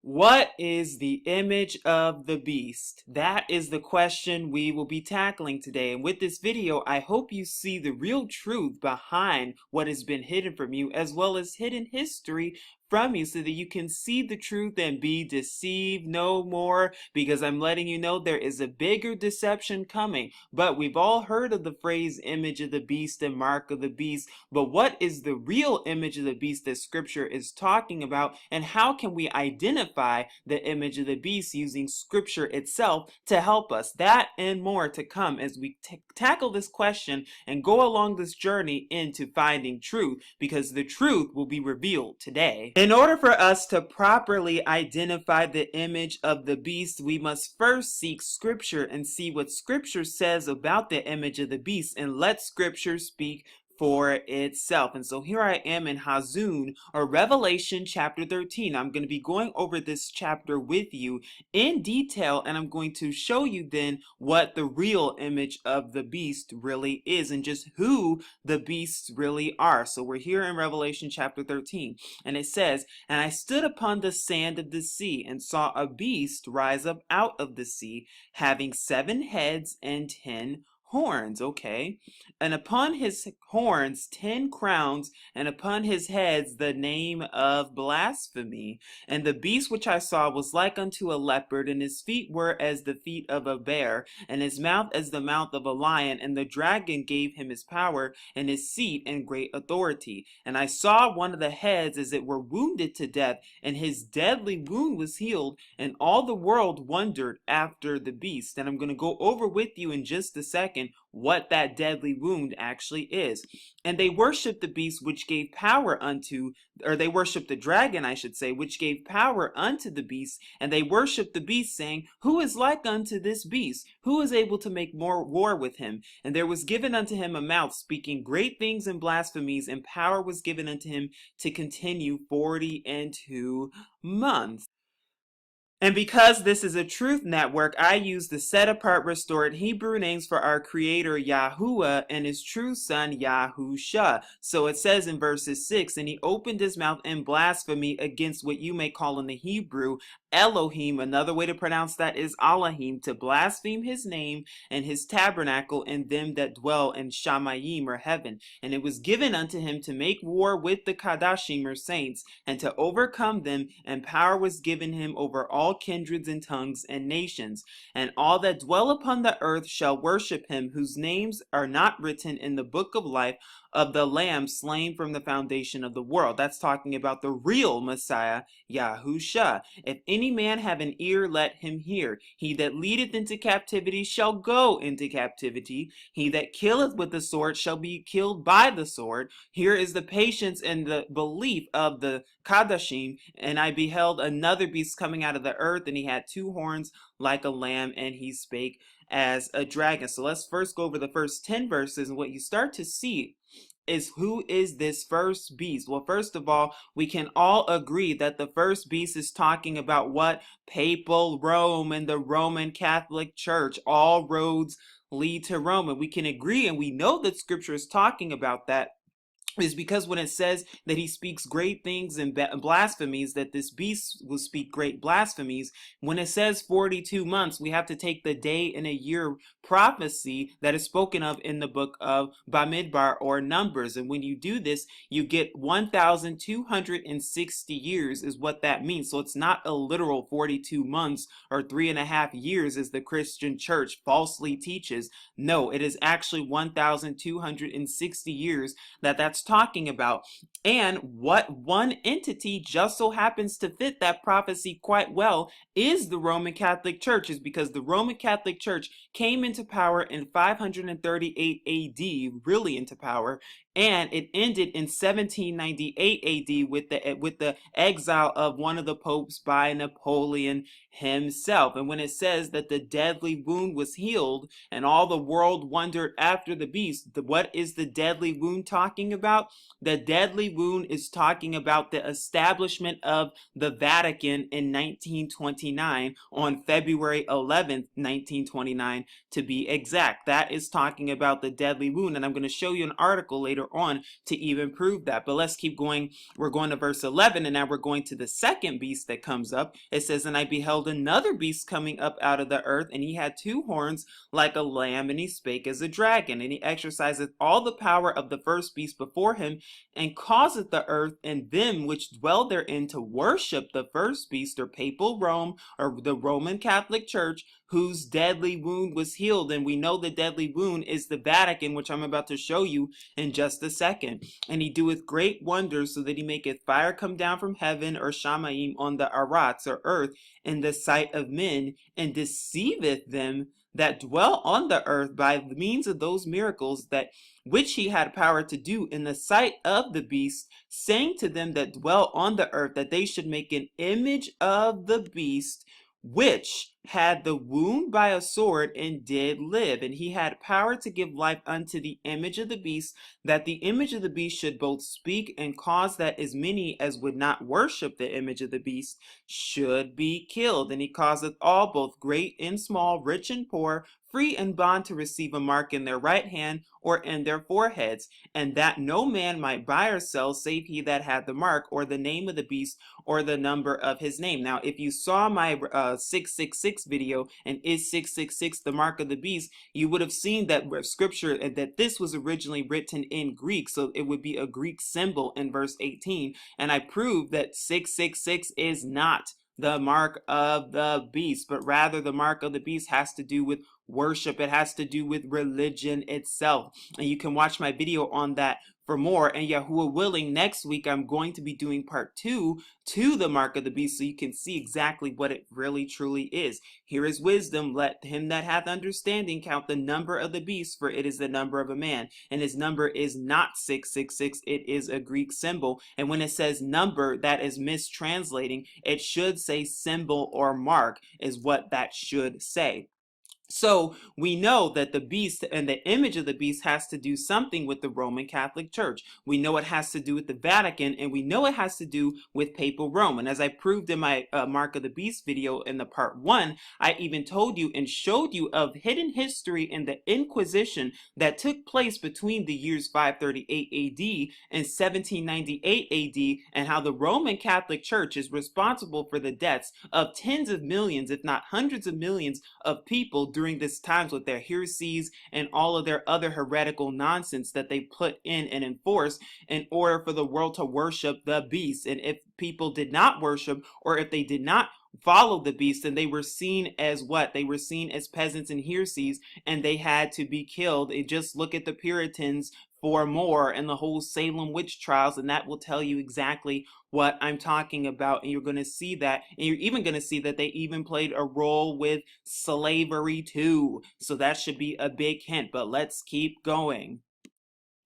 What is the image of the beast? That is the question we will be tackling today. And with this video, I hope you see the real truth behind what has been hidden from you, as well as hidden history from you, so that you can see the truth and be deceived no more, because I'm letting you know there is a bigger deception coming. But we've all heard of the phrase image of the beast and mark of the beast. But what is the real image of the beast that scripture is talking about, and how can we identify the image of the beast using scripture itself to help us? That and more to come as we tackle this question and go along this journey into finding truth, because the truth will be revealed today. In order for us to properly identify the image of the beast, we must first seek scripture and see what scripture says about the image of the beast, and let scripture speak for itself. And so here I am in Hazun, or Revelation chapter 13. I'm going to be going over this chapter with you in detail, and I'm going to show you then what the real image of the beast really is, and just who the beasts really are. So we're here in Revelation chapter 13, and it says, "And I stood upon the sand of the sea, and saw a beast rise up out of the sea, having 7 heads and 10 horns." Okay. "And upon his horns 10 crowns, and upon his heads the name of blasphemy. And the beast which I saw was like unto a leopard, and his feet were as the feet of a bear, and his mouth as the mouth of a lion. And the dragon gave him his power, and his seat, and great authority. And I saw one of the heads as it were wounded to death, and his deadly wound was healed, and all the world wondered after the beast." And I'm going to go over with you in just a second what that deadly wound actually is. "And they worshiped the beast which gave power unto, or they worshiped the dragon, I should say, which gave power unto the beast. And they worshiped the beast, saying, Who is like unto this beast? Who is able to make more war with him? And there was given unto him a mouth speaking great things and blasphemies, and power was given unto him to continue 42 months." And because this is a truth network, I use the set apart restored Hebrew names for our creator Yahuwah and his true son Yahusha. So it says in verses 6, "And he opened his mouth in blasphemy against what you may call in the Hebrew Elohim." Another way to pronounce that is Elohim, "to blaspheme his name and his tabernacle and them that dwell in Shamayim, or heaven. And it was given unto him to make war with the Kadashim, or saints, and to overcome them, and power was given him over all kindreds and tongues and nations. And all that dwell upon the earth shall worship him, whose names are not written in the book of life of the Lamb slain from the foundation of the world." That's talking about the real Messiah, Yahusha. "If any man have an ear, let him hear. He that leadeth into captivity shall go into captivity. He that killeth with the sword shall be killed by the sword." Here is the patience and the belief of the Kadashim. "And I beheld another beast coming out of the earth, and he had 2 horns like a lamb, and he spake as a dragon." So let's first go over the first 10 verses, and what you start to see is, who is this first beast? Well, first of all, we can all agree that the first beast is talking about what? Papal Rome and the Roman Catholic Church. All roads lead to Rome. And we can agree, and we know that scripture is talking about that, is because when it says that he speaks great things and blasphemies, that this beast will speak great blasphemies. When it says 42 months, we have to take the day and a year prophecy that is spoken of in the book of Bamidbar, or Numbers. And when you do this, you get 1,260 years is what that means. So it's not a literal 42 months or 3.5 years as the Christian church falsely teaches. No, it is actually 1,260 years that's talking about. And what one entity just so happens to fit that prophecy quite well is the Roman Catholic Church, is because the Roman Catholic Church came into power in 538 AD, really into power, and it ended in 1798 AD with the exile of one of the popes by Napoleon himself. And when it says that the deadly wound was healed and all the world wondered after the beast, what is the deadly wound talking about? about? The deadly wound is talking about the establishment of the Vatican in 1929, on February 11th, 1929, to be exact. That is talking about the deadly wound, and I'm going to show you an article later on to even prove that. But let's keep going. We're going to verse 11, and now we're going to the second beast that comes up. It says, "And I beheld another beast coming up out of the earth, and he had two horns like a lamb, and he spake as a dragon, and he exerciseth all the power of the first beast before him, and causeth the earth and them which dwell therein to worship the first beast," or papal Rome, or the Roman Catholic Church, whose deadly wound was healed. And we know the deadly wound is the Vatican, which I'm about to show you in just a second. "And he doeth great wonders, so that he maketh fire come down from heaven, or Shamaim, on the Arats, or earth, in the sight of men, and deceiveth them that dwell on the earth by the means of those miracles that which he had power to do in the sight of the beast, saying to them that dwell on the earth that they should make an image of the beast, which had the wound by a sword and did live. And he had power to give life unto the image of the beast, that the image of the beast should both speak, and cause that as many as would not worship the image of the beast should be killed. And he causeth all, both great and small, rich and poor, free and bond, to receive a mark in their right hand or in their foreheads, and that no man might buy or sell save he that had the mark, or the name of the beast, or the number of his name. Now, if you saw my 666 video, and is 666 the mark of the beast, you would have seen that scripture, that this was originally written in Greek, so it would be a Greek symbol in verse 18, and I proved that 666 is not the mark of the beast, but rather the mark of the beast has to do with worship. It has to do with religion itself. And you can watch my video on that for more. And Yahuwah willing, next week I'm going to be doing part 2 to the mark of the beast, so you can see exactly what it really truly is. Here is wisdom. Let him that hath understanding count the number of the beast, for it is the number of a man. And his number is not 666. It is a Greek symbol. And when it says number, that is mistranslating. It should say symbol or mark, is what that should say. So we know that the beast and the image of the beast has to do something with the Roman Catholic Church. We know it has to do with the Vatican, and we know it has to do with papal Rome. And as I proved in my Mark of the Beast video in the part 1, I even told you and showed you of hidden history in the Inquisition that took place between the years 538 AD and 1798 AD, and how the Roman Catholic Church is responsible for the deaths of tens of millions, if not hundreds of millions, of people during this times, with their heresies and all of their other heretical nonsense that they put in and enforce in order for the world to worship the beast. And if people did not worship, or if they did not follow the beast, then they were seen as what? They were seen as peasants and heresies, and they had to be killed. Just look at the Puritans for more, and the whole Salem witch trials, and that will tell you exactly what I'm talking about. And you're going to see that, and you're even going to see that they even played a role with slavery too. So that should be a big hint, but let's keep going.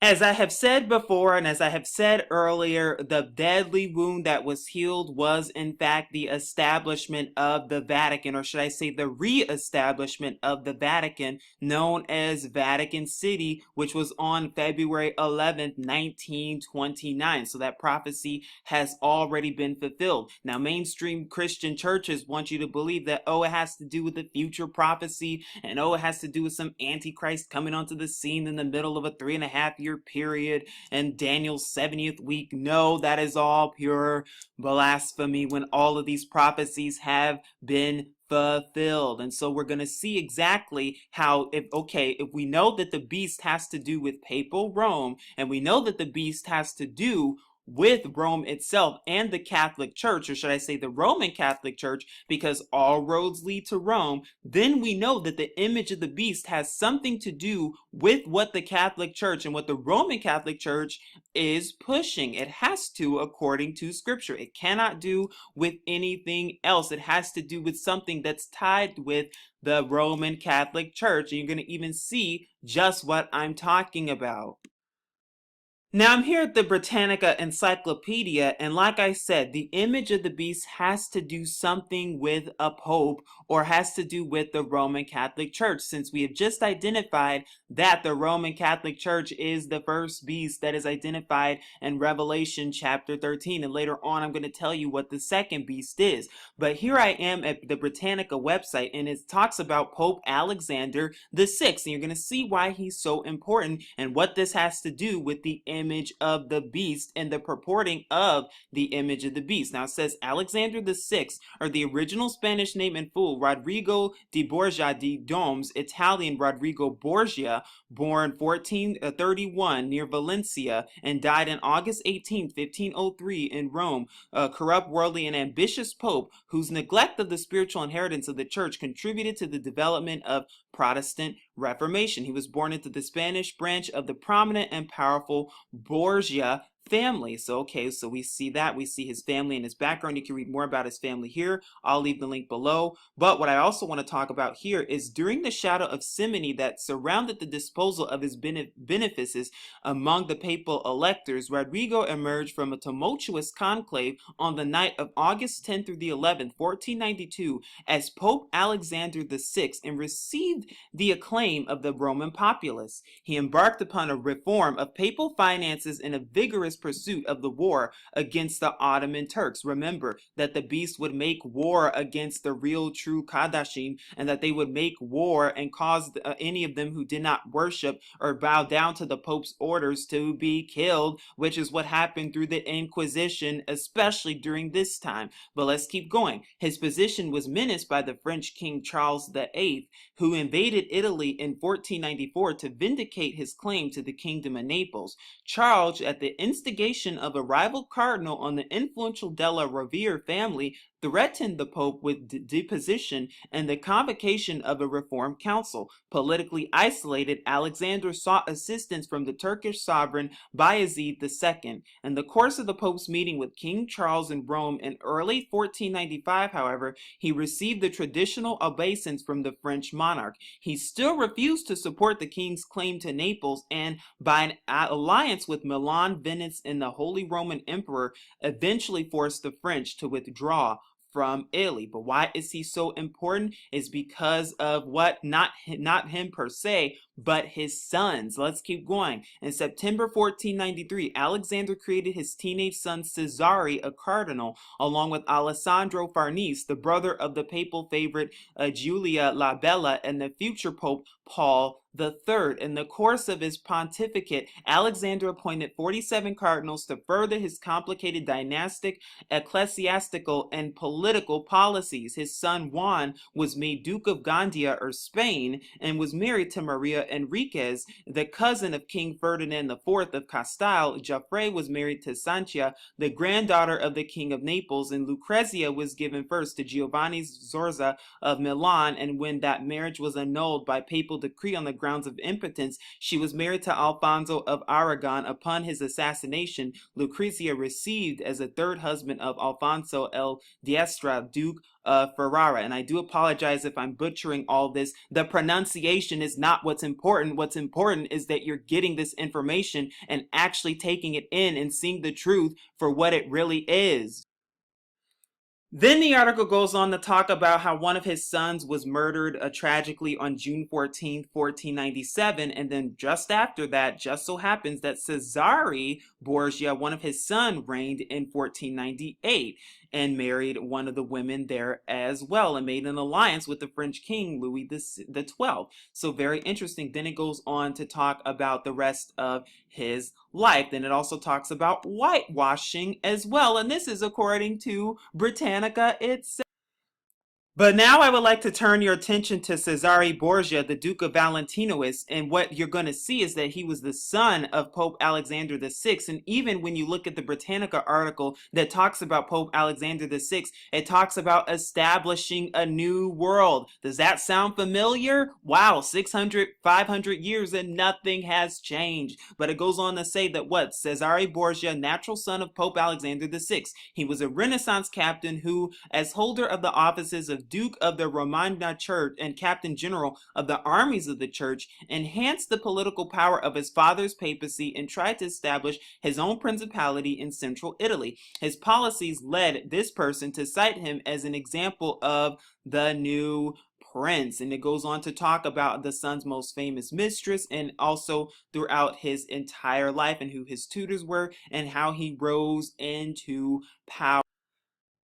As I have said before, and as I have said earlier, the deadly wound that was healed was in fact the establishment of the Vatican, or should I say the re-establishment of the Vatican, known as Vatican City, which was on February 11th, 1929. So that prophecy has already been fulfilled. Now, mainstream Christian churches want you to believe that, oh, it has to do with the future prophecy, and oh, it has to do with some Antichrist coming onto the scene in the middle of a 3.5-year period and Daniel's 70th week. No, that is all pure blasphemy when all of these prophecies have been fulfilled. And so we're going to see exactly how, if we know that the beast has to do with papal Rome, and we know that the beast has to do with Rome itself and the Catholic Church, or should I say the Roman Catholic Church, because all roads lead to Rome, then we know that the image of the beast has something to do with what the Catholic Church and what the Roman Catholic Church is pushing. It has to, according to Scripture. It cannot do with anything else. It has to do with something that's tied with the Roman Catholic Church, and you're going to even see just what I'm talking about. Now, I'm here at the Britannica Encyclopedia, and like I said, the image of the beast has to do something with a pope or has to do with the Roman Catholic Church, since we have just identified that the Roman Catholic Church is the first beast that is identified in Revelation chapter 13. And later on, I'm going to tell you what the second beast is. But here I am at the Britannica website, and it talks about Pope Alexander the Sixth, and you're going to see why he's so important and what this has to do with the image of the beast and the purporting of the image of the beast. Now it says Alexander the Sixth, or the original Spanish name in full, Rodrigo de Borgia de Doms, Italian Rodrigo Borgia, born 1431 near Valencia and died on August 18, 1503 in Rome, a corrupt, worldly, and ambitious pope whose neglect of the spiritual inheritance of the church contributed to the development of Protestant Reformation. He was born into the Spanish branch of the prominent and powerful Borgia family. So we see that. We see his family and his background. You can read more about his family here. I'll leave the link below. But what I also want to talk about here is during the shadow of simony that surrounded the disposal of his benefices among the papal electors, Rodrigo emerged from a tumultuous conclave on the night of August 10th through the 11th, 1492, as Pope Alexander VI, and received the acclaim of the Roman populace. He embarked upon a reform of papal finances in a vigorous pursuit of the war against the Ottoman Turks. Remember that the beast would make war against the real true Kadashim, and that they would make war and cause any of them who did not worship or bow down to the Pope's orders to be killed, which is what happened through the Inquisition, especially during this time. But let's keep going. His position was menaced by the French King Charles VIII, who invaded Italy in 1494 to vindicate his claim to the Kingdom of Naples. Charles, at the instigation of a rival cardinal on the influential Della Rovere family, threatened the Pope with deposition and the convocation of a reform council. Politically isolated, Alexander sought assistance from the Turkish sovereign Bayezid II. In the course of the Pope's meeting with King Charles in Rome in early 1495, however, he received the traditional obeisance from the French monarch. He still refused to support the king's claim to Naples, and by an alliance with Milan, Venice, and the Holy Roman Emperor, eventually forced the French to withdraw from Italy. But why is he so important? Is because of what? Not him per se, but his sons. Let's keep going. In September 1493, Alexander created his teenage son Cesare a cardinal, along with Alessandro Farnese, the brother of the papal favorite Giulia la Bella, and the future Pope Paul III. In the course of his pontificate, Alexander appointed 47 cardinals to further his complicated dynastic, ecclesiastical, and political policies. His son Juan was made Duke of Gandia, or Spain, and was married to Maria Enriquez, the cousin of King Ferdinand IV of Castile. Joffre was married to Sanchia, the granddaughter of the King of Naples, and Lucrezia was given first to Giovanni Zorza of Milan, and when that marriage was annulled by papal decree on the grounds of impotence, she was married to Alfonso of Aragon. Upon his assassination, Lucrezia received as a third husband of Alfonso el Diestra, Duke of Ferrara. And I do apologize if I'm butchering all this. The pronunciation is not what's important. What's important is that you're getting this information and actually taking it in and seeing the truth for what it really is. Then the article goes on to talk about how one of his sons was murdered tragically on June 14th, 1497. And then just after that, just so happens that Cesare Borgia, one of his sons, reigned in 1498 and married one of the women there as well and made an alliance with the French king, Louis the 12th. So very interesting. Then it goes on to talk about the rest of his life. Then it also talks about whitewashing as well. And this is according to Britannica itself. But now I would like to turn your attention to Cesare Borgia, the Duke of Valentinois, and what you're going to see is that he was the son of Pope Alexander VI. And even when you look at the Britannica article that talks about Pope Alexander VI, it talks about establishing a new world. Does that sound familiar? Wow, 600, 500 years and nothing has changed. But it goes on to say that what? Cesare Borgia, natural son of Pope Alexander VI. He was a Renaissance captain who, as holder of the offices of Duke of the Romagna Church and Captain General of the armies of the Church, enhanced the political power of his father's papacy, and tried to establish his own principality in central Italy. His policies led this person to cite him as an example of the new prince. And it goes on to talk about the son's most famous mistress and also throughout his entire life and who his tutors were and how he rose into power.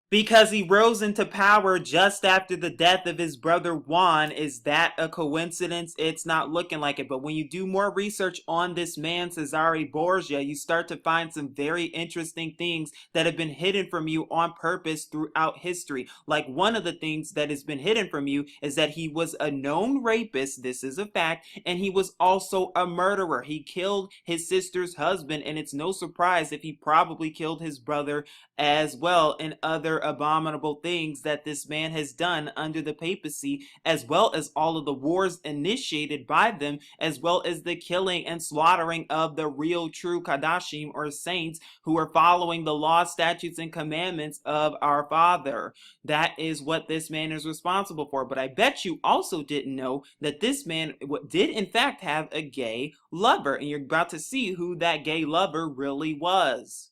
Because he rose into power just after the death of his brother Juan. Is that a coincidence? It's not looking like it. But when you do more research on this man, Cesare Borgia, you start to find some very interesting things that have been hidden from you on purpose throughout history. Like one of the things that has been hidden from you is that he was a known rapist, this is a fact, and he was also a murderer. He killed his sister's husband, and it's no surprise if he probably killed his brother as well, and other abominable things that this man has done under the papacy, as well as all of the wars initiated by them, as well as the killing and slaughtering of the real true Kadashim or saints who are following the law, statutes, and commandments of our Father. That is what this man is responsible for. But I bet you also didn't know that this man did in fact have a gay lover, and you're about to see who that gay lover really was.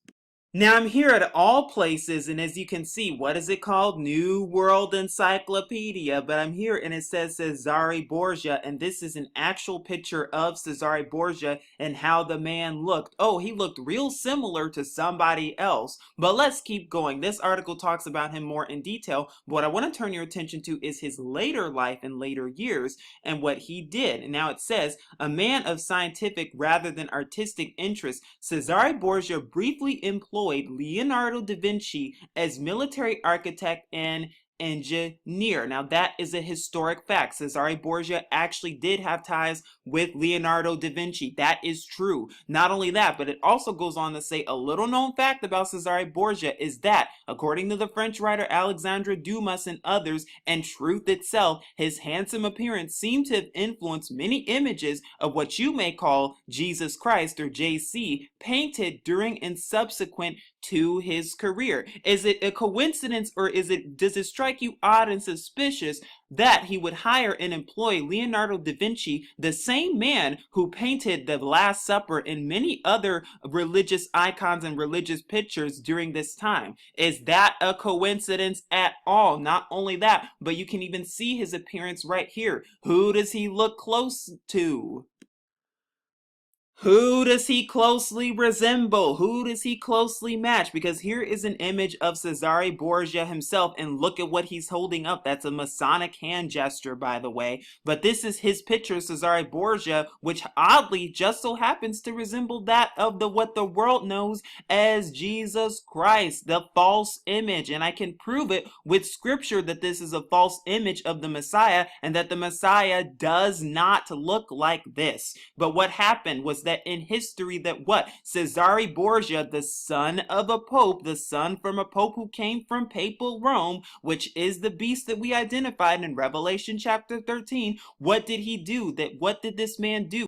Now I'm here at all places, and as you can see, what is it called? New World Encyclopedia. But I'm here and it says Cesare Borgia, and this is an actual picture of Cesare Borgia and how the man looked. Oh, he looked real similar to somebody else. But let's keep going. This article talks about him more in detail. But what I want to turn your attention to is his later life and later years and what he did. And now it says, a man of scientific rather than artistic interest, Cesare Borgia briefly employed Leonardo da Vinci as military architect and engineer. Now that is a historic fact. Cesare Borgia actually did have ties with Leonardo da Vinci. That is true. Not only that, but it also goes on to say a little known fact about Cesare Borgia is that, according to the French writer Alexandre Dumas and others, and Truth itself, his handsome appearance seemed to have influenced many images of what you may call Jesus Christ or JC, painted during and subsequent to his career. Is it a coincidence, or does it strike you odd and suspicious that he would hire and employ Leonardo da Vinci, the same man who painted the Last Supper and many other religious icons and religious pictures during this time? Is that a coincidence at all? Not only that, but you can even see his appearance right here. Who does he look close to? Who does he closely resemble? Who does he closely match? Because here is an image of Cesare Borgia himself, and look at what he's holding up. That's a Masonic hand gesture, by the way. But this is his picture, Cesare Borgia, which oddly just so happens to resemble that of what the world knows as Jesus Christ, the false image. And I can prove it with scripture that this is a false image of the Messiah, and that the Messiah does not look like this. But what happened was that in history that what? Cesare Borgia, the son of a pope, the son from a pope who came from papal Rome, which is the beast that we identified in Revelation chapter 13, what did he do? What did this man do?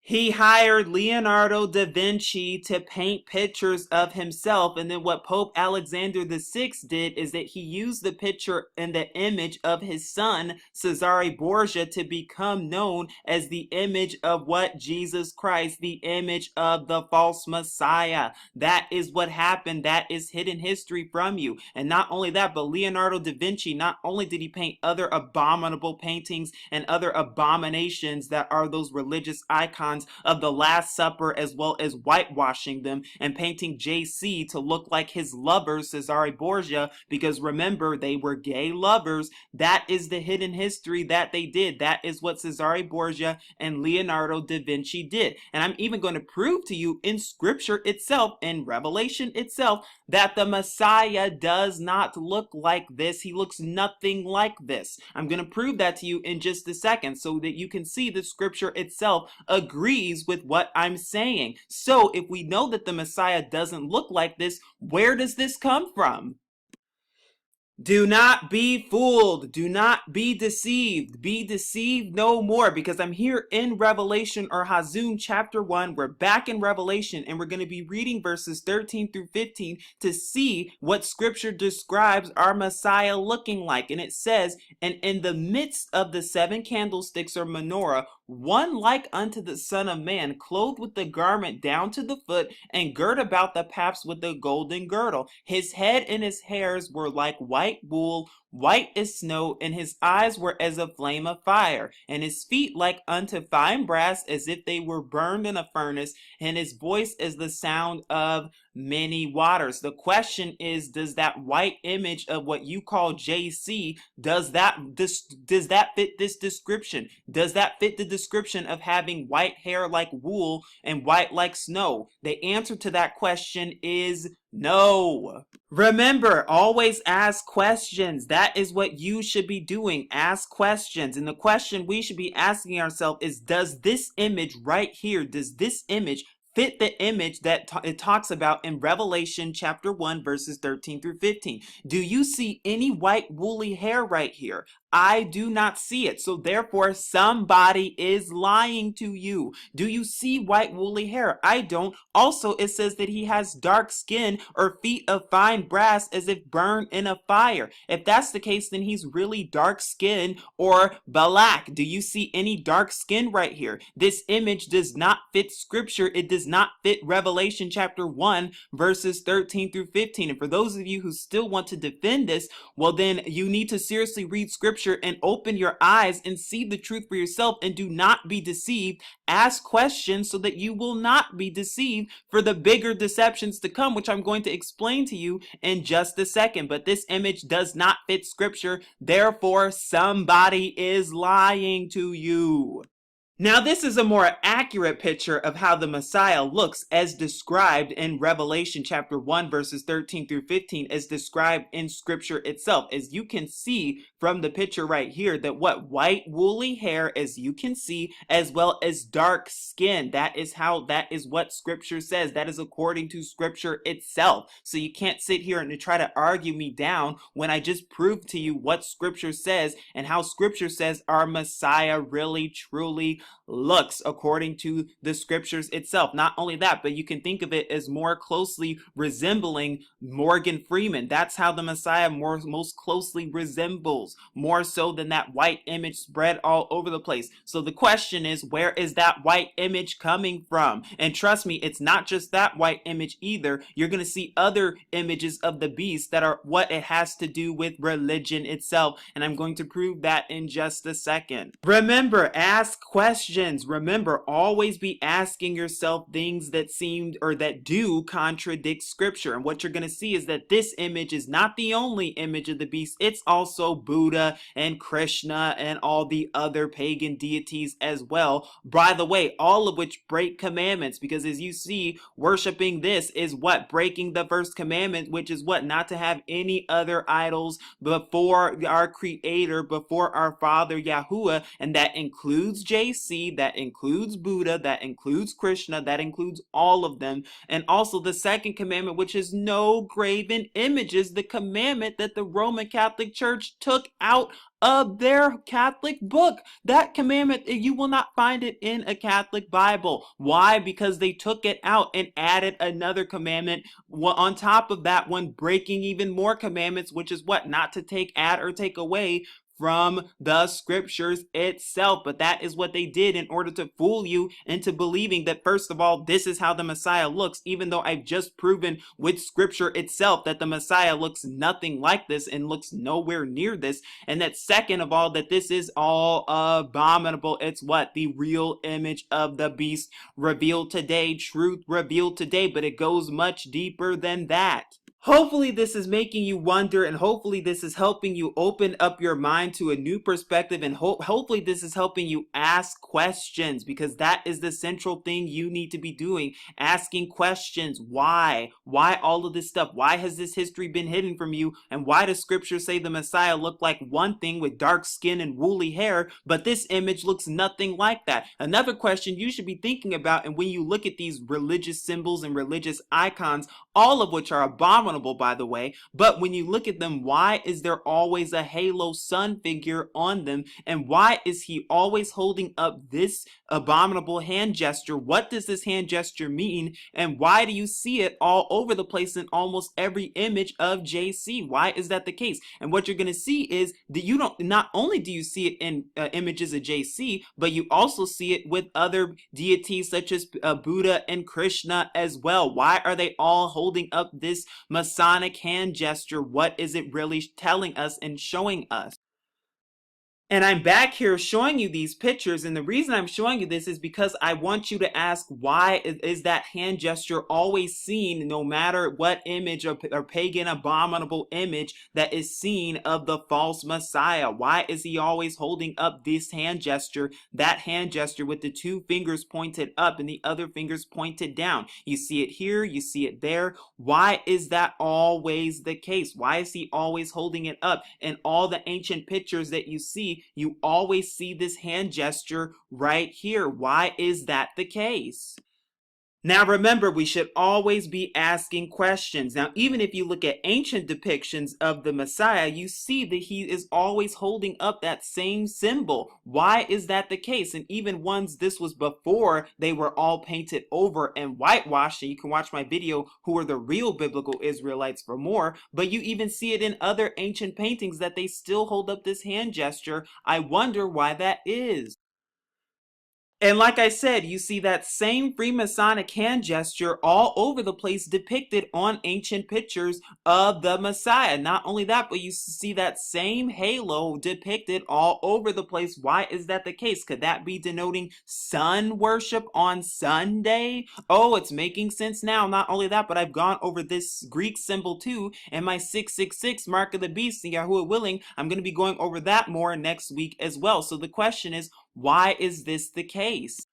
He hired Leonardo da Vinci to paint pictures of himself, and then what Pope Alexander VI did is that he used the picture and the image of his son, Cesare Borgia, to become known as the image of what? Jesus Christ, the image of the false Messiah. That is what happened. That is hidden history from you. And not only that, but Leonardo da Vinci, not only did he paint other abominable paintings and other abominations that are those religious icons of the Last Supper, as well as whitewashing them and painting JC to look like his lover, Cesare Borgia, because remember, they were gay lovers. That is the hidden history that they did. That is what Cesare Borgia and Leonardo da Vinci did. And I'm even going to prove to you in scripture itself, in Revelation itself, that the Messiah does not look like this. He looks nothing like this. I'm going to prove that to you in just a second so that you can see the scripture itself agrees with what I'm saying. So if we know that the Messiah doesn't look like this, where does this come from? Do not be fooled. Do not be deceived. Be deceived no more, because I'm here in Revelation, or Hazum chapter 1. We're back in Revelation, and we're going to be reading verses 13 through 15 to see what scripture describes our Messiah looking like. And it says, and in the midst of the seven candlesticks or menorah, one like unto the Son of Man, clothed with the garment down to the foot, and girt about the paps with a golden girdle. His head and his hairs were like white wool, white as snow, and his eyes were as a flame of fire, and his feet like unto fine brass, as if they were burned in a furnace, and his voice as the sound of many waters. The question is, does that white image of what you call JC, does that fit this description? Does that fit the description of having white hair like wool and white like snow? The answer to that question is no. Remember, always ask questions. That is what you should be doing. Ask questions. And the question we should be asking ourselves is, does this image right here, does this image fit the image that it talks about in Revelation chapter 1 verses 13 through 15? Do you see any white woolly hair right here? I do not see it. So therefore, somebody is lying to you. Do you see white woolly hair? I don't. Also, it says that he has dark skin or feet of fine brass, as if burned in a fire. If that's the case, then he's really dark skinned or black. Do you see any dark skin right here? This image does not fit scripture. It does not fit Revelation chapter 1 verses 13 through 15. And for those of you who still want to defend this, well, then you need to seriously read scripture and open your eyes and see the truth for yourself, and do not be deceived. Ask questions so that you will not be deceived for the bigger deceptions to come, which I'm going to explain to you in just a second. But this image does not fit scripture. Therefore, somebody is lying to you. Now, this is a more accurate picture of how the Messiah looks as described in Revelation chapter 1 verses 13 through 15, as described in scripture itself. As you can see from the picture right here, that what white woolly hair, as you can see, as well as dark skin. That is what scripture says. That is according to scripture itself. So you can't sit here and try to argue me down when I just proved to you what scripture says and how scripture says our Messiah really truly looks according to the scriptures itself. Not only that, but you can think of it as more closely resembling Morgan Freeman. That's how the Messiah most closely resembles, more so than that white image spread all over the place. So the question is, where is that white image coming from? And trust me, it's not just that white image either. You're going to see other images of the beast that are what it has to do with religion itself, and I'm going to prove that in just a second. Remember, ask questions. Remember, always be asking yourself things that seem or that do contradict scripture. And what you're going to see is that this image is not the only image of the beast. It's also Buddha and Krishna and all the other pagan deities as well. By the way, all of which break commandments, because as you see, worshiping this is what? Breaking the first commandment, which is what? Not to have any other idols before our Creator, before our Father Yahuwah. And that includes JC, that includes Buddha, that includes Krishna, that includes all of them. And also the second commandment, which is no graven images, the commandment that the Roman Catholic Church took out of their Catholic book. That commandment, you will not find it in a Catholic Bible. Why? Because they took it out and added another commandment on top of that one, breaking even more commandments, which is what? Not to take, add, or take away from the scriptures itself. But that is what they did in order to fool you into believing that, first of all, this is how the Messiah looks, even though I've just proven with scripture itself that the Messiah looks nothing like this and looks nowhere near this. And that second of all, that this is all abominable. It's what? The real image of the beast revealed today, truth revealed today, but it goes much deeper than that. Hopefully this is making you wonder, and hopefully this is helping you open up your mind to a new perspective, and hopefully this is helping you ask questions, because that is the central thing you need to be doing. Asking questions. Why? Why all of this stuff? Why has this history been hidden from you? And why does scripture say the Messiah looked like one thing with dark skin and woolly hair, but this image looks nothing like that? Another question you should be thinking about, and when you look at these religious symbols and religious icons, all of which are abominable, by the way. But when you look at them, why is there always a halo sun figure on them? And why is he always holding up this abominable hand gesture? What does this hand gesture mean? And why do you see it all over the place in almost every image of JC? Why is that the case? And what you're going to see is that you don't, not only do you see it in images of JC, but you also see it with other deities such as Buddha and Krishna as well. Why are they all holding up this Masonic hand gesture? What is it really telling us and showing us? And I'm back here showing you these pictures, and the reason I'm showing you this is because I want you to ask, why is that hand gesture always seen no matter what image or pagan abominable image that is seen of the false Messiah? Why is he always holding up this hand gesture, that hand gesture with the two fingers pointed up and the other fingers pointed down? You see it here, you see it there. Why is that always the case? Why is he always holding it up? In all the ancient pictures that you see, you always see this hand gesture right here. Why is that the case? Now remember, we should always be asking questions. Now, even if you look at ancient depictions of the Messiah, you see that he is always holding up that same symbol. Why is that the case? And even ones, this was before they were all painted over and whitewashed, and you can watch my video, Who Are the Real Biblical Israelites, for more. But you even see it in other ancient paintings that they still hold up this hand gesture. I wonder why that is. And like I said, you see that same Freemasonic hand gesture all over the place depicted on ancient pictures of the Messiah. Not only that, but you see that same halo depicted all over the place. Why is that the case? Could that be denoting sun worship on Sunday? Oh, it's making sense now. Not only that, but I've gone over this Greek symbol too in my 666 Mark of the Beast, and Yahuwah willing, I'm going to be going over that more next week as well. So the question is, why is this the case?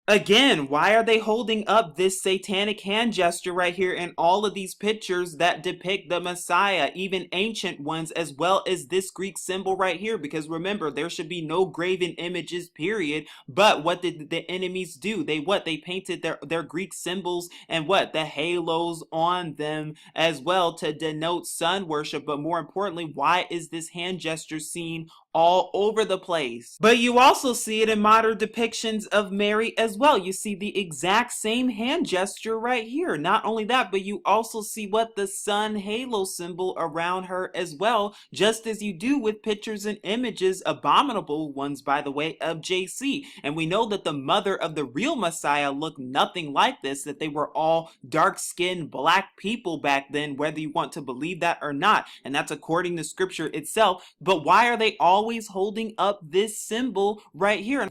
Again, why are they holding up this satanic hand gesture right here in all of these pictures that depict the Messiah, even ancient ones, as well as this Greek symbol right here? Because remember, there should be no graven images, period. But what did the enemies do? They painted their Greek symbols and the halos on them as well to denote sun worship. But more importantly, why is this hand gesture seen all over the place? But you also see it in modern depictions of Mary as well. You see the exact same hand gesture right here. Not only that, but you also see the sun halo symbol around her as well, just as you do with pictures and images, abominable ones by the way, of JC. And we know that the mother of the real Messiah looked nothing like this, that they were all dark-skinned black people back then, whether you want to believe that or not. And that's according to scripture itself. But why are they always holding up this symbol right here?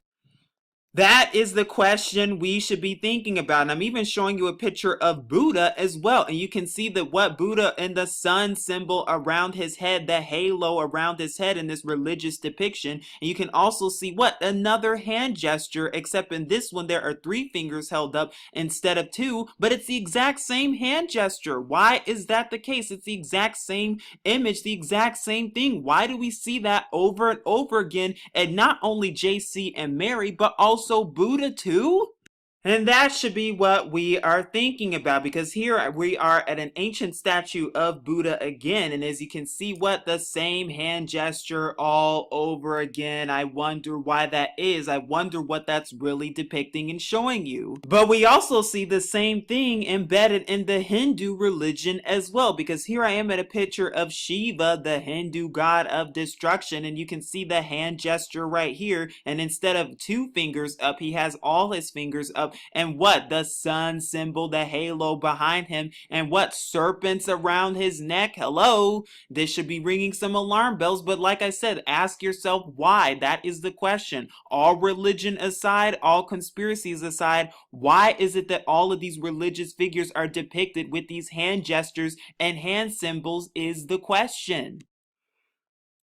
That is the question we should be thinking about. And I'm even showing you a picture of Buddha as well. And you can see that Buddha and the sun symbol around his head, the halo around his head in this religious depiction. And you can also see another hand gesture, except in this one there are 3 fingers held up instead of 2, but it's the exact same hand gesture. Why is that the case? It's the exact same image, the exact same thing. Why do we see that over and over again? And not only JC and Mary, but also Buddha too? And that should be what we are thinking about, because here we are at an ancient statue of Buddha again, and as you can see, the same hand gesture all over again. I wonder why that is. I wonder what that's really depicting and showing you. But we also see the same thing embedded in the Hindu religion as well, because here I am at a picture of Shiva, the Hindu god of destruction, and you can see the hand gesture right here, and instead of 2 fingers up, he has all his fingers up. And the sun symbol, the halo behind him, and serpents around his neck. Hello, this should be ringing some alarm bells. But like I said, ask yourself why. That is the question. All religion aside, all conspiracies aside, why is it that all of these religious figures are depicted with these hand gestures and hand symbols is the question.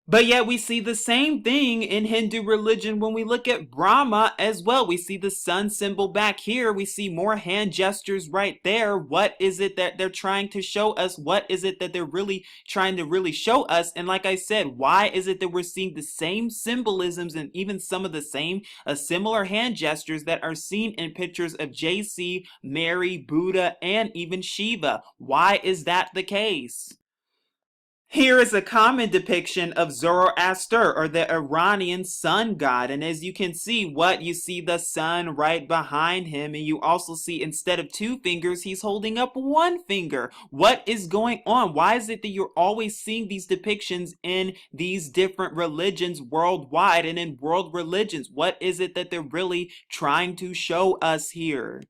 But yet we see the same thing in Hindu religion when we look at Brahma as well. We see the sun symbol back here. We see more hand gestures right there. What is it that they're trying to show us? What is it that they're really trying to show us? And like I said, why is it that we're seeing the same symbolisms and even some of the same similar hand gestures that are seen in pictures of JC, Mary, Buddha, and even Shiva? Why is that the case? Here is a common depiction of Zoroaster, or the Iranian sun god. And as you can see, you see the sun right behind him. And you also see, instead of two fingers, he's holding up one finger. What is going on? Why is it that you're always seeing these depictions in these different religions worldwide and in world religions? What is it that they're really trying to show us here?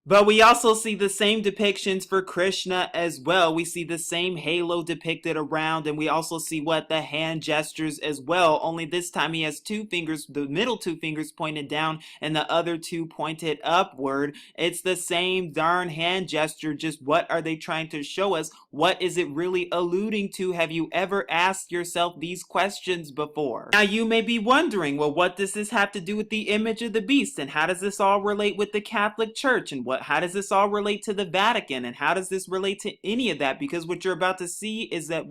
But we also see the same depictions for Krishna as well. We see the same halo depicted around, and we also see the hand gestures as well. Only this time he has two fingers, the middle two fingers pointed down and the other two pointed upward. It's the same darn hand gesture, just what are they trying to show us? What is it really alluding to? Have you ever asked yourself these questions before? Now you may be wondering, well, what does this have to do with the image of the beast? And how does this all relate with the Catholic Church? And how does this all relate to the Vatican? And how does this relate to any of that? Because what you're about to see is that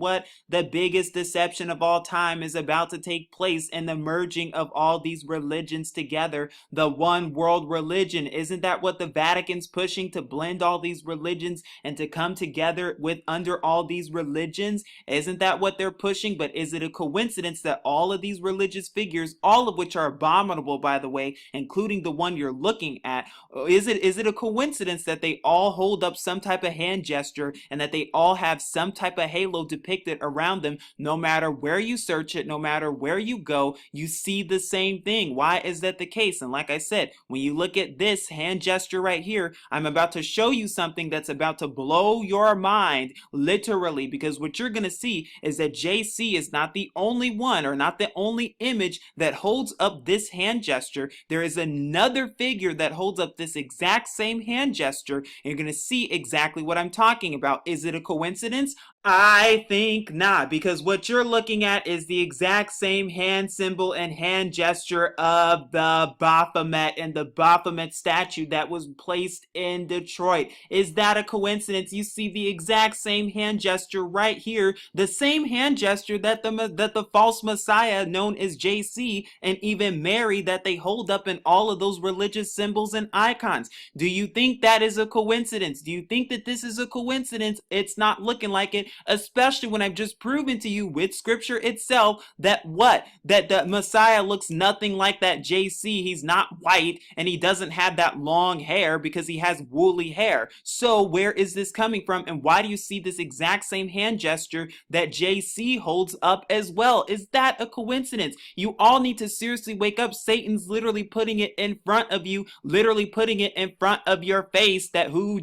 the biggest deception of all time is about to take place, and the merging of all these religions together, the one world religion. Isn't that what the Vatican's pushing, to blend all these religions and to come together under all these religions? Isn't that what they're pushing? But is it a coincidence that all of these religious figures, all of which are abominable, by the way, including the one you're looking at, is it a coincidence that they all hold up some type of hand gesture and that they all have some type of halo depicted around them? No matter where you search it, no matter where you go, you see the same thing. Why is that the case? And like I said, when you look at this hand gesture right here, I'm about to show you something that's about to blow your mind, literally, because what you're going to see is that JC is not the only one, or not the only image that holds up this hand gesture. There is another figure that holds up this exact same hand gesture, and you're going to see exactly what I'm talking about. Is it a coincidence? I think not, because what you're looking at is the exact same hand symbol and hand gesture of the Baphomet and the Baphomet statue that was placed in Detroit. Is that a coincidence? You see the exact same hand gesture right here, the same hand gesture that the false Messiah known as JC and even Mary that they hold up in all of those religious symbols and icons. Do you think that is a coincidence? Do you think that this is a coincidence? It's not looking like it, especially when I've just proven to you with scripture itself that the Messiah looks nothing like that JC. He's not white, and he doesn't have that long hair because he has woolly hair. So where is this coming from, and why do you see this exact same hand gesture that JC holds up as well? Is that a coincidence? You all need to seriously wake up. Satan's literally putting it in front of you, literally putting it in front of your face, that who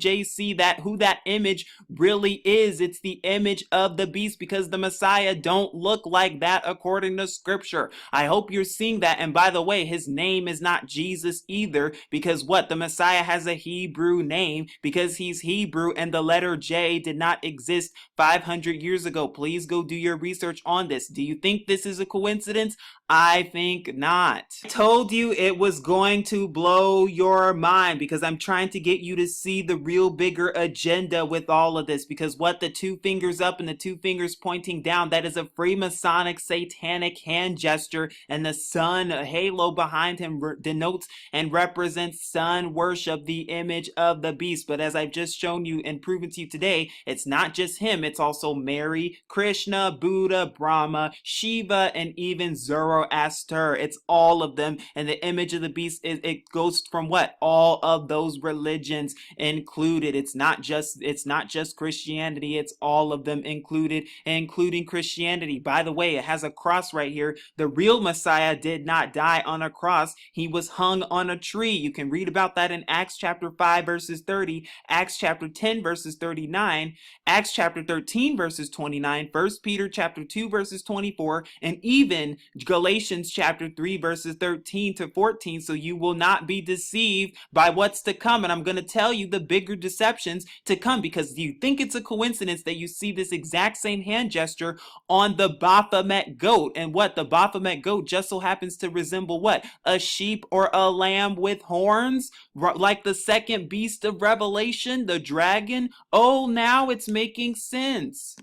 that image really is. It's the image of the beast, because the Messiah don't look like that according to scripture. I hope you're seeing that. And by the way, his name is not Jesus either, because the Messiah has a Hebrew name because he's Hebrew, and the letter J did not exist 500 years ago. Please go do your research on this. Do you think this is a coincidence? I think not. I told you it was going to blow your mind, because I'm trying to get you to see the real bigger agenda with all of this. Because the two fingers up and the two fingers pointing down, that is a Freemasonic satanic hand gesture, and the sun halo behind him denotes and represents sun worship, the image of the beast. But as I've just shown you and proven to you today, it's not just him, it's also Mary, Krishna, Buddha, Brahma, Shiva, and even Zoroaster. It's all of them, and the image of the beast it goes from all of those religions included. It's not just Christianity, it's all of them included, including Christianity. By the way, it has a cross right here. The real Messiah did not die on a cross. He was hung on a tree. You can read about that in Acts chapter 5 verses 30, Acts chapter 10 verses 39, Acts chapter 13 verses 29, 1 Peter chapter 2 verses 24, and even Galatians chapter 3 verses 13 to 14. So you will not be deceived by what's to come. And I'm going to tell you the bigger deceptions to come, because do you think it's a coincidence that you see see this exact same hand gesture on the Baphomet goat. And what? The Baphomet goat just so happens to resemble what? A sheep or a lamb with horns? Like the second beast of Revelation, the dragon? Oh, now it's making sense.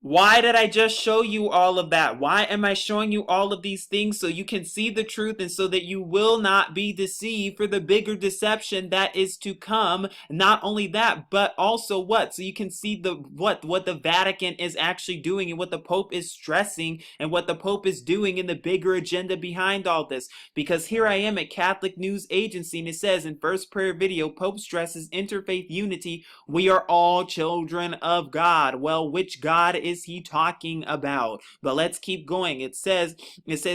Why did I just show you all of that? Why am I showing you all of these things? So you can see the truth and so that you will not be deceived for the bigger deception that is to come. Not only that, but also what? So you can see the what the Vatican is actually doing and what the Pope is stressing and what the Pope is doing in the bigger agenda behind all this. Because here I am at Catholic News Agency and it says in first prayer video, Pope stresses interfaith unity. We are all children of God. Well, which God is he talking about? But let's keep going. It says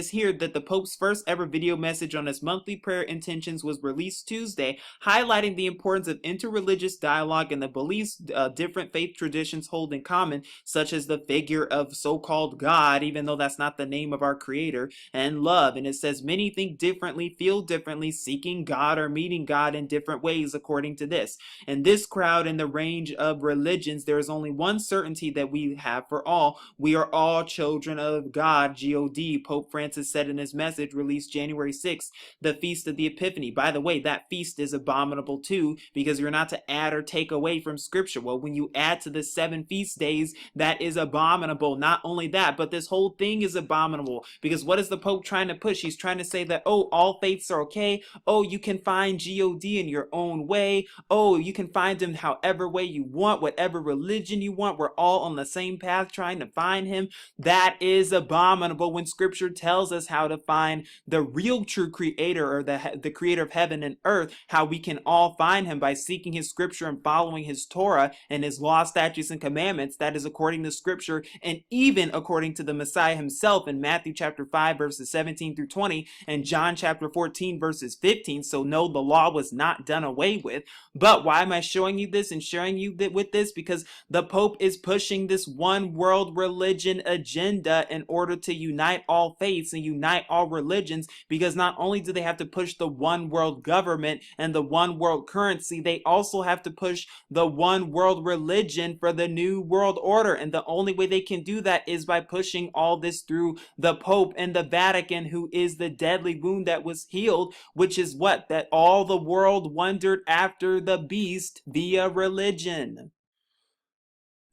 here that the Pope's first ever video message on his monthly prayer intentions was released Tuesday, highlighting the importance of interreligious dialogue and the beliefs different faith traditions hold in common, such as the figure of so-called God, even though that's not the name of our creator, and love. And it says many think differently, feel differently, seeking God or meeting God in different ways according to this. In this crowd in the range of religions, there is only one certainty that we have for all. We are all children of God, G-O-D, Pope Francis said in his message released January 6th, the Feast of the Epiphany. By the way, that feast is abominable too, because you're not to add or take away from Scripture. Well, when you add to the 7 feast days, that is abominable. Not only that, but this whole thing is abominable, because what is the Pope trying to push? He's trying to say that, oh, all faiths are okay. Oh, you can find G-O-D in your own way. Oh, you can find him however way you want, whatever religion you want. We're all on the same path trying to find him. That is abominable when Scripture tells us how to find the real true creator, or the creator of heaven and earth, how we can all find him by seeking his Scripture and following his Torah and his law, statutes, and commandments. That is according to Scripture and even according to the Messiah himself in Matthew chapter 5 verses 17 through 20 and John chapter 14 verses 15. So no, the law was not done away with. But why am I showing you this and sharing you with this? Because the Pope is pushing this one world religion agenda in order to unite all faiths and unite all religions, because not only do they have to push the one world government and the one world currency, they also have to push the one world religion for the new world order. And the only way they can do that is by pushing all this through the Pope and the Vatican, who is the deadly wound that was healed, which is what? That all the world wondered after the beast via religion.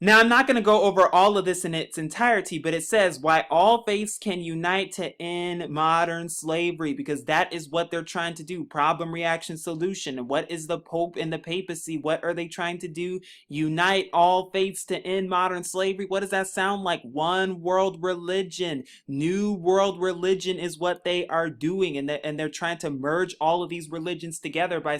Now, I'm not going to go over all of this in its entirety, but it says why all faiths can unite to end modern slavery, because that is what they're trying to do. Problem, reaction, solution. And what is the Pope and the papacy? What are they trying to do? Unite all faiths to end modern slavery. What does that sound like? One world religion. New world religion is what they are doing. And they're trying to merge all of these religions together by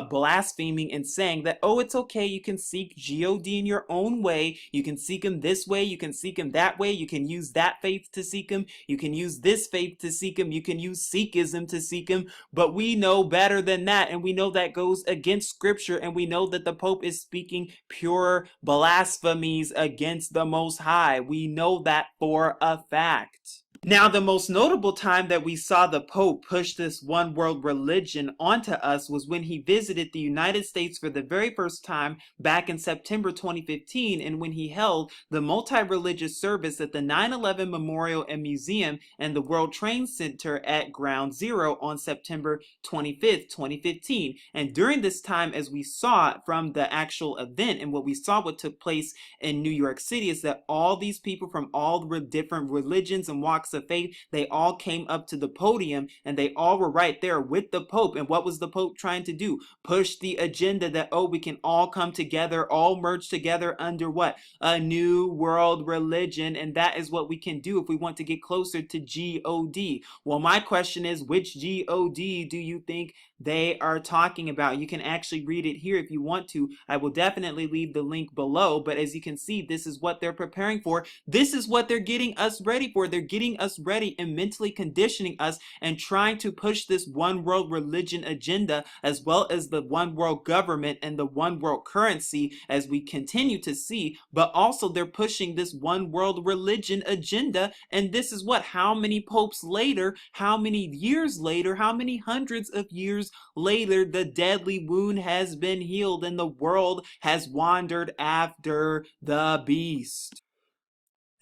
blaspheming and saying that, oh, it's okay, you can seek God in your own way. You can seek him this way. You can seek him that way. You can use that faith to seek him. You can use this faith to seek him. You can use Sikhism to seek him. But we know better than that. And we know that goes against Scripture. And we know that the Pope is speaking pure blasphemies against the Most High. We know that for a fact. Now, the most notable time that we saw the Pope push this one world religion onto us was when he visited the United States for the very first time back in September 2015, and when he held the multi-religious service at the 9/11 Memorial and Museum and the World Trade Center at Ground Zero on September 25th, 2015. And during this time, as we saw from the actual event and what took place in New York City, is that all these people from all the different religions and walks of faith, they all came up to the podium and they all were right there with the Pope. And what was the Pope trying to do? Push the agenda that, oh, we can all come together, all merge together under what? A new world religion. And that is what we can do if we want to get closer to G-O-D. Well, my question is, which G-O-D do you think they are talking about? You can actually read it here if you want to. I will definitely leave the link below. But as you can see, this is what they're preparing for. This is what they're getting us ready for. They're getting us ready and mentally conditioning us and trying to push this one world religion agenda, as well as the one world government and the one world currency, as we continue to see. But also they're pushing this one world religion agenda. And this is what, how many popes later, how many years later, how many hundreds of years later, the deadly wound has been healed and the world has wandered after the beast.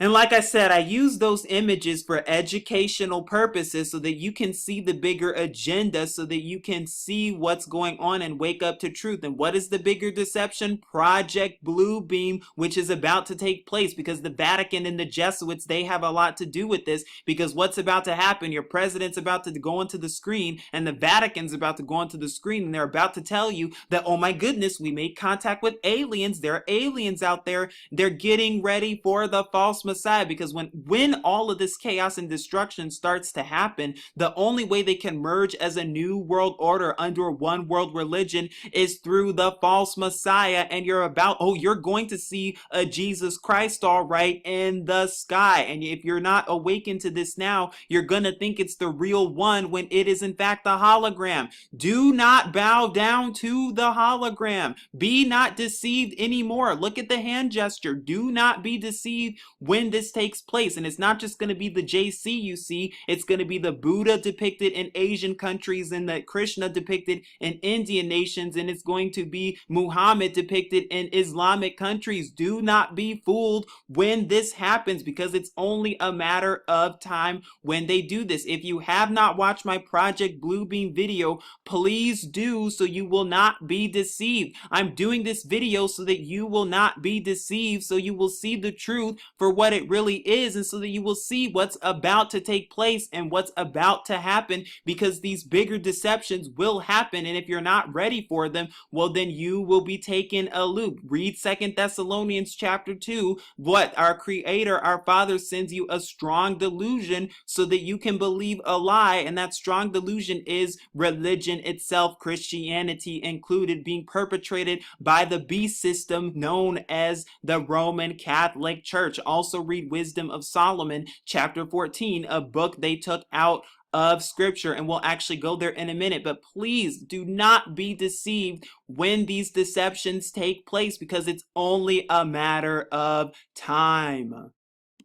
And like I said, I use those images for educational purposes so that you can see the bigger agenda, so that you can see what's going on and wake up to truth. And what is the bigger deception? Project Bluebeam, which is about to take place, because the Vatican and the Jesuits, they have a lot to do with this, because what's about to happen? Your president's about to go onto the screen and the Vatican's about to go onto the screen, and they're about to tell you that, oh my goodness, we made contact with aliens. There are aliens out there. They're getting ready for the false Messiah, because when all of this chaos and destruction starts to happen, the only way they can merge as a new world order under one world religion is through the false Messiah. And you're going to see a Jesus Christ, all right, in the sky. And if you're not awakened to this now, you're gonna think it's the real one when it is in fact a hologram. Do not bow down to the hologram. Be not deceived anymore. Look at the hand gesture. Do not be deceived when this takes place. And it's not just going to be the JC you see, it's going to be the Buddha depicted in Asian countries and the Krishna depicted in Indian nations, and it's going to be Muhammad depicted in Islamic countries. Do not be fooled when this happens, because it's only a matter of time when they do this. If you have not watched my Project Bluebeam video, please do, so you will not be deceived. I'm doing this video so that you will not be deceived, so you will see the truth for what it really is, and so that you will see what's about to take place and what's about to happen, because these bigger deceptions will happen, and if you're not ready for them, well, then you will be taken a loop. Read 2 Thessalonians chapter 2. What? Our Creator, our Father, sends you a strong delusion so that you can believe a lie, and that strong delusion is religion itself, Christianity included, being perpetrated by the beast system known as the Roman Catholic Church. Also read Wisdom of Solomon chapter 14, a book they took out of scripture, and we'll actually go there in a minute. But please do not be deceived when these deceptions take place, because it's only a matter of time.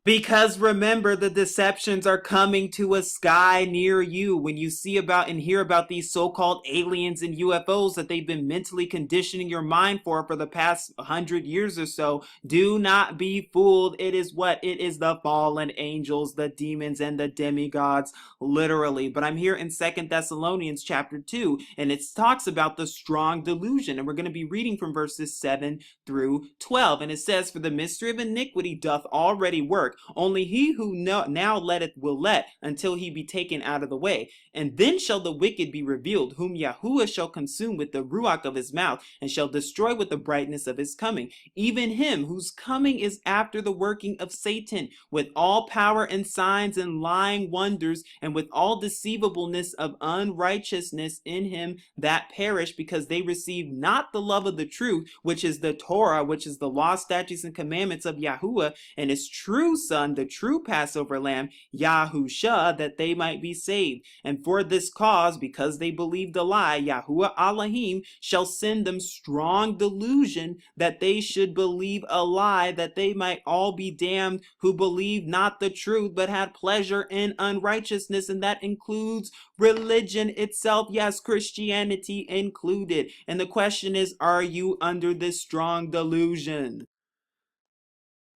Because remember, the deceptions are coming to a sky near you. When you see about and hear about these so-called aliens and UFOs that they've been mentally conditioning your mind for the past 100 years or so, do not be fooled. It is what? It is the fallen angels, the demons, and the demigods, literally. But I'm here in 2 Thessalonians chapter 2, and it talks about the strong delusion. And we're going to be reading from verses 7 through 12. And it says, "For the mystery of iniquity doth already work. Only he who now letteth will let, until he be taken out of the way. And then shall the wicked be revealed, whom Yahuwah shall consume with the ruach of his mouth, and shall destroy with the brightness of his coming. Even him whose coming is after the working of Satan, with all power and signs and lying wonders, and with all deceivableness of unrighteousness in him that perish, because they receive not the love of the truth, which is the Torah, which is the law, statutes, and commandments of Yahuwah, and his true Son, the true Passover Lamb, Yahusha, that they might be saved. And for this cause, because they believed a lie, Yahuwah Elohim shall send them strong delusion, that they should believe a lie, that they might all be damned who believed not the truth, but had pleasure in unrighteousness." And that includes religion itself. Yes, Christianity included. And the question is, are you under this strong delusion?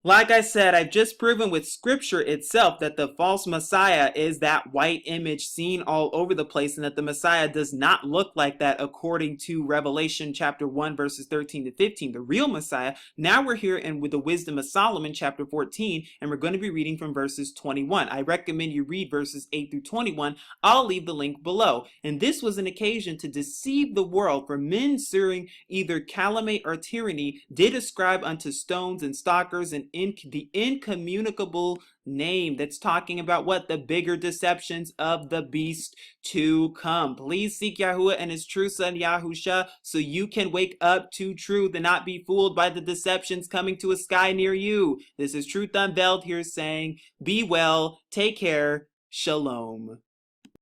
Like I said, I've just proven with scripture itself that the false Messiah is that white image seen all over the place, and that the Messiah does not look like that according to Revelation chapter 1 verses 13 to 15. The real Messiah. Now we're here with the Wisdom of Solomon chapter 14, and we're going to be reading from verses 21. I recommend you read verses 8 through 21. I'll leave the link below. And this was an occasion to deceive the world, for men serving either calamity or tyranny did ascribe unto stones and stalkers and the incommunicable name that's talking about what? The bigger deceptions of the beast to come. Please seek Yahuwah and his true son Yahusha so you can wake up to truth and not be fooled by the deceptions coming to a sky near you. This is Truth Unveiled here saying, be well, take care, shalom.